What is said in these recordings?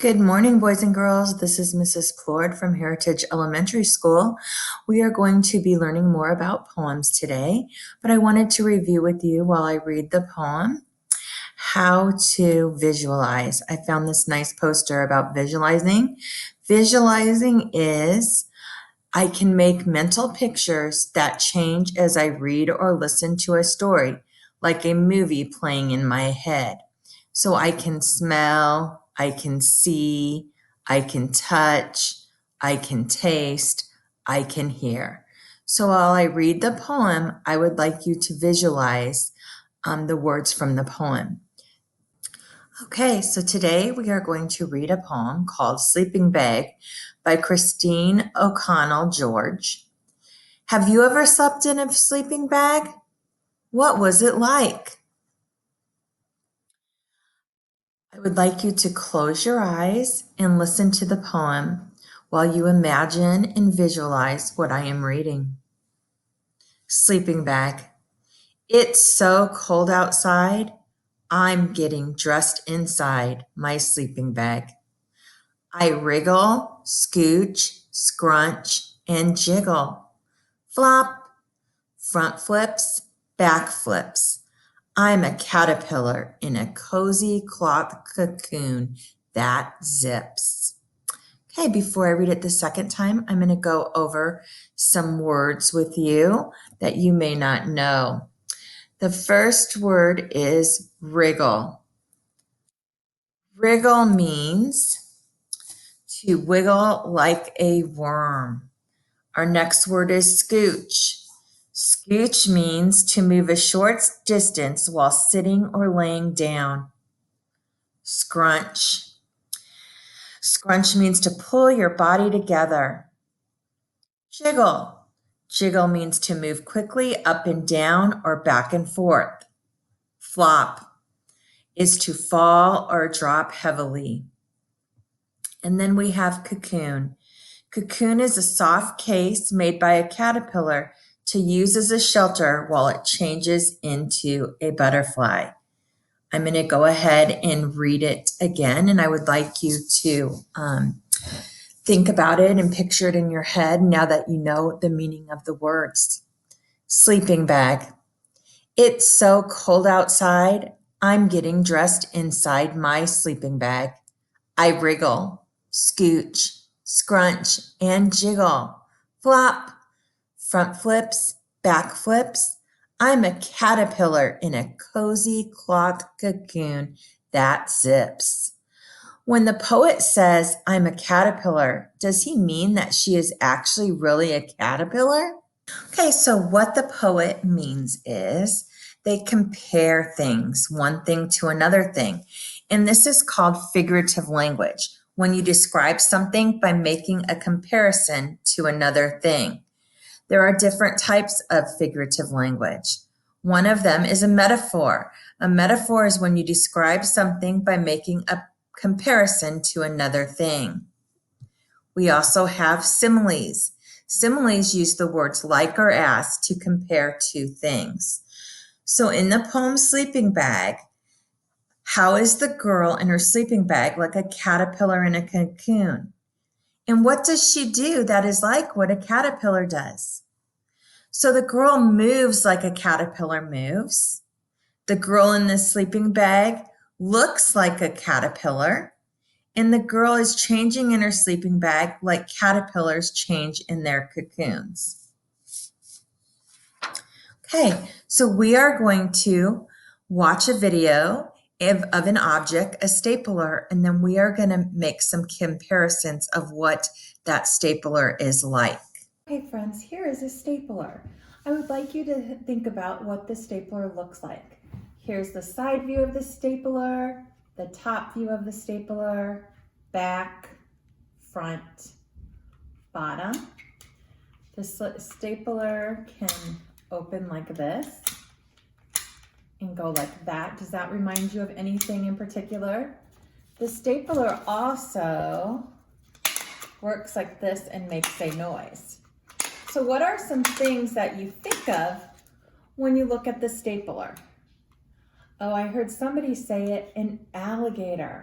Good morning, boys and girls. This is Mrs. Plord from Heritage Elementary School. We are going to be learning more about poems today, but I wanted to review with you while I read the poem how to visualize. I found this nice poster about visualizing. Visualizing is I can make mental pictures that change as I read or listen to a story, like a movie playing in my head. So I can smell, I can see, I can touch, I can taste, I can hear. So while I read the poem, I would like you to visualize the words from the poem. Okay, so today we are going to read a poem called Sleeping Bag by Christine O'Connell George. Have you ever slept in a sleeping bag? What was it like? I would like you to close your eyes and listen to the poem while you imagine and visualize what I am reading. Sleeping bag. It's so cold outside. I'm getting dressed inside my sleeping bag. I wriggle, scooch, scrunch, and jiggle. Flop, front flips, back flips. I'm a caterpillar in a cozy cloth cocoon that zips. Okay, before I read it the second time, I'm going to go over some words with you that you may not know. The first word is wriggle. Wriggle means to wiggle like a worm. Our next word is scooch. Scooch means to move a short distance while sitting or laying down. Scrunch. Scrunch means to pull your body together. Jiggle. Jiggle means to move quickly up and down or back and forth. Flop is to fall or drop heavily. And then we have cocoon. Cocoon is a soft case made by a caterpillar to use as a shelter while it changes into a butterfly. I'm going to go ahead and read it again, and I would like you to think about it and picture it in your head now that you know the meaning of the words. Sleeping bag. It's so cold outside. I'm getting dressed inside my sleeping bag. I wriggle, scooch, scrunch, and jiggle. Flop, front flips, back flips. I'm a caterpillar in a cozy cloth cocoon that zips. When the poet says, I'm a caterpillar, does he mean that she is actually really a caterpillar? Okay, so what the poet means is they compare things, one thing to another thing. And this is called figurative language, when you describe something by making a comparison to another thing. There are different types of figurative language. One of them is a metaphor. A metaphor is when you describe something by making a comparison to another thing. We also have similes. Similes use the words like or as to compare two things. So in the poem Sleeping Bag, how is the girl in her sleeping bag like a caterpillar in a cocoon? And what does she do that is like what a caterpillar does? So the girl moves like a caterpillar moves. The girl in the sleeping bag looks like a caterpillar. And the girl is changing in her sleeping bag like caterpillars change in their cocoons. Okay, so we are going to watch a video of an object, a stapler, and then we are going to make some comparisons of what that stapler is like. Okay, friends, here is a stapler. I would like you to think about what the stapler looks like. Here's the side view of the stapler, the top view of the stapler, back, front, bottom. The stapler can open like this and go like that. Does that remind you of anything in particular? The stapler also works like this and makes a noise. So what are some things that you think of when you look at the stapler? Oh, I heard somebody say it, an alligator.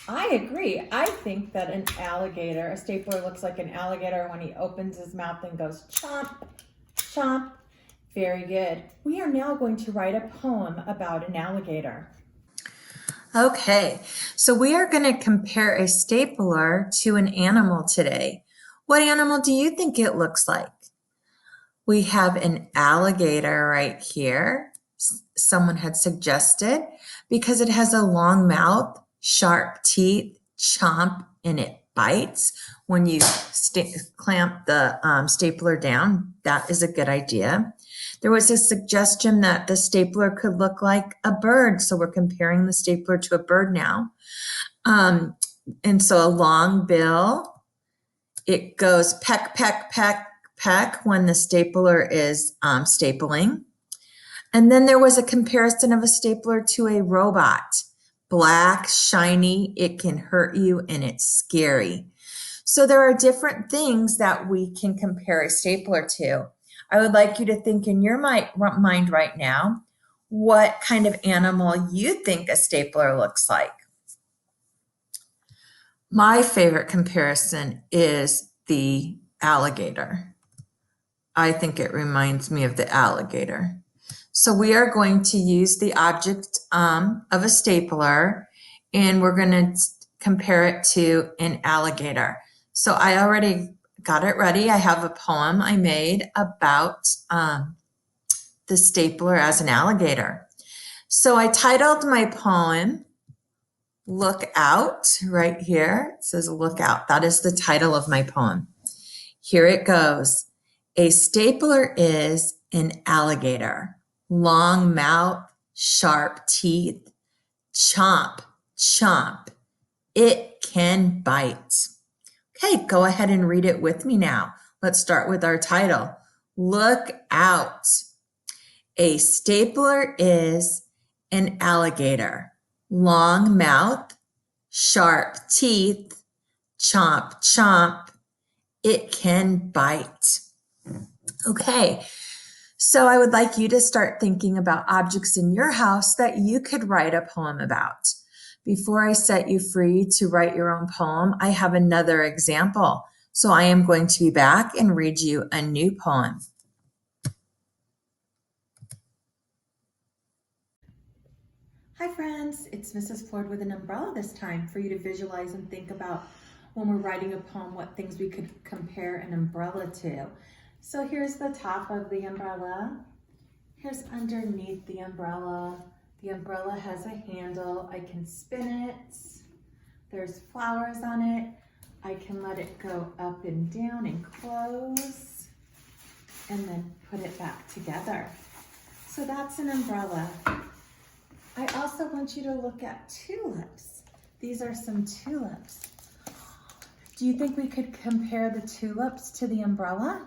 I agree. I think that an alligator, a stapler looks like an alligator when he opens his mouth and goes chomp, chomp. Very good. We are now going to write a poem about an alligator. Okay, so we are going to compare a stapler to an animal today. What animal do you think it looks like? We have an alligator right here. Someone had suggested because it has a long mouth, sharp teeth, chomp, and it bites. When you clamp the stapler down, that is a good idea. There was a suggestion that the stapler could look like a bird, so we're comparing the stapler to a bird now. And so a long bill, it goes peck, peck, peck, peck when the stapler is stapling. And then there was a comparison of a stapler to a robot. Black, shiny, it can hurt you, and it's scary. So there are different things that we can compare a stapler to. I would like you to think in your mind right now what kind of animal you think a stapler looks like. My favorite comparison is the alligator. I think it reminds me of the alligator. So we are going to use the object of a stapler, and we're going to compare it to an alligator. So I already got it ready. I have a poem I made about the stapler as an alligator. So I titled my poem, Look Out, right here. It says Look Out. That is the title of my poem. Here it goes. A stapler is an alligator. Long mouth, sharp teeth, chomp, chomp. It can bite. Okay, go ahead and read it with me now. Let's start with our title. Look out. A stapler is an alligator. Long mouth, sharp teeth, chomp, chomp. It can bite. Okay, so I would like you to start thinking about objects in your house that you could write a poem about. Before I set you free to write your own poem, I have another example. So I am going to be back and read you a new poem. Hi friends, it's Mrs. Ford with an umbrella this time for you to visualize and think about when we're writing a poem, what things we could compare an umbrella to. So here's the top of the umbrella. Here's underneath the umbrella. The umbrella has a handle. I can spin it. There's flowers on it. I can let it go up and down and close and then put it back together. So that's an umbrella. I also want you to look at tulips. These are some tulips. Do you think we could compare the tulips to the umbrella?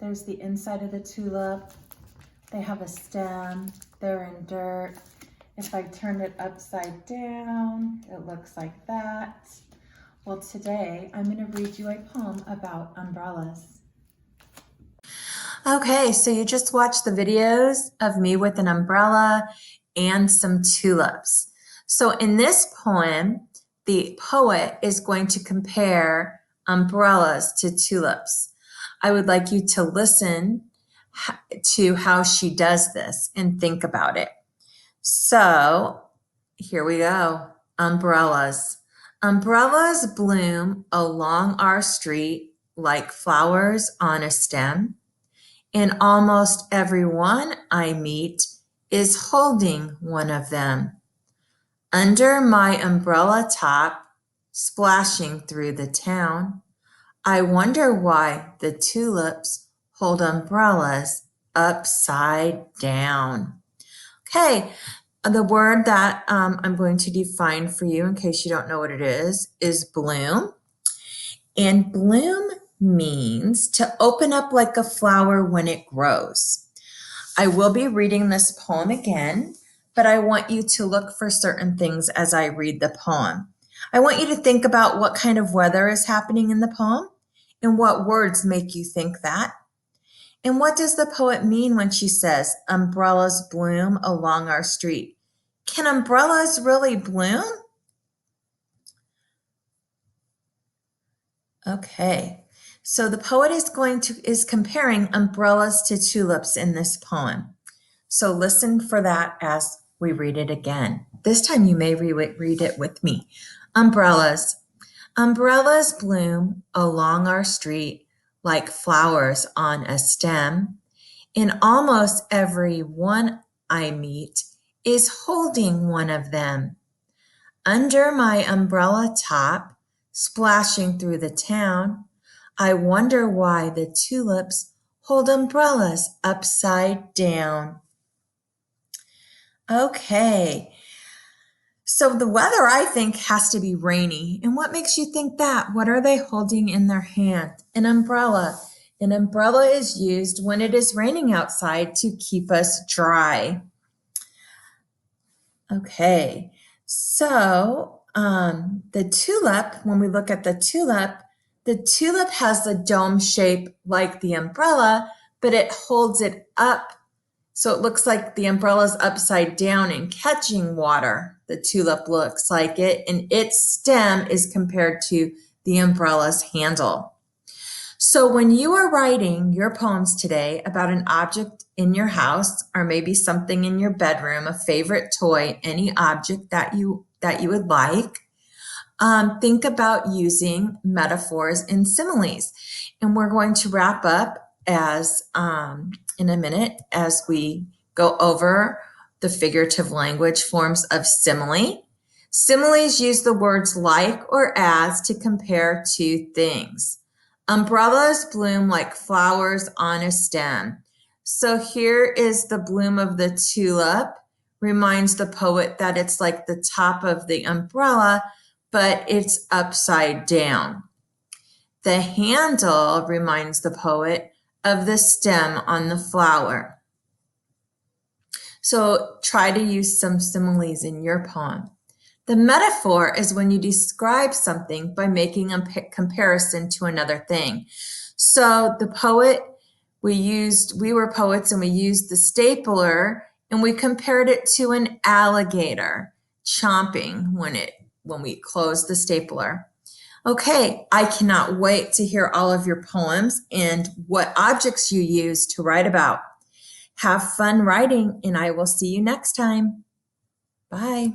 There's the inside of the tulip. They have a stem. They're in dirt. If I turn it upside down, it looks like that. Well, today I'm going to read you a poem about umbrellas. Okay, so you just watched the videos of me with an umbrella and some tulips. So in this poem, the poet is going to compare umbrellas to tulips. I would like you to listen to how she does this and think about it. So here we go. Umbrellas. Umbrellas bloom along our street like flowers on a stem, and almost everyone I meet is holding one of them. Under my umbrella top, splashing through the town, I wonder why the tulips hold umbrellas upside down. Okay, the word that I'm going to define for you in case you don't know what it is bloom. And bloom means to open up like a flower when it grows. I will be reading this poem again, but I want you to look for certain things as I read the poem. I want you to think about what kind of weather is happening in the poem and what words make you think that. And what does the poet mean when she says, umbrellas bloom along our street? Can umbrellas really bloom? Okay, so the poet is comparing umbrellas to tulips in this poem. So listen for that as we read it again. This time you may read it with me. Umbrellas. Umbrellas bloom along our street like flowers on a stem. And almost every one I meet is holding one of them. Under my umbrella top, splashing through the town, I wonder why the tulips hold umbrellas upside down. Okay, so the weather, I think, has to be rainy. And what makes you think that? What are they holding in their hand? An umbrella. An umbrella is used when it is raining outside to keep us dry. Okay, so the tulip, when we look at the tulip has the dome shape like the umbrella, but it holds it up. So it looks like the umbrella's upside down and catching water. The tulip looks like it, and its stem is compared to the umbrella's handle. So when you are writing your poems today about an object in your house or maybe something in your bedroom, a favorite toy, any object that you would like, think about using metaphors and similes. And we're going to wrap up as in a minute as we go over the figurative language forms of simile. Similes use the words like or as to compare two things. Umbrellas bloom like flowers on a stem. So here is the bloom of the tulip, reminds the poet that it's like the top of the umbrella, but it's upside down. The handle reminds the poet of the stem on the flower. So try to use some similes in your poem. The metaphor is when you describe something by making a comparison to another thing. So the poet, we were poets and we used the stapler and we compared it to an alligator chomping when we closed the stapler. Okay, I cannot wait to hear all of your poems and what objects you use to write about. Have fun writing, and I will see you next time. Bye.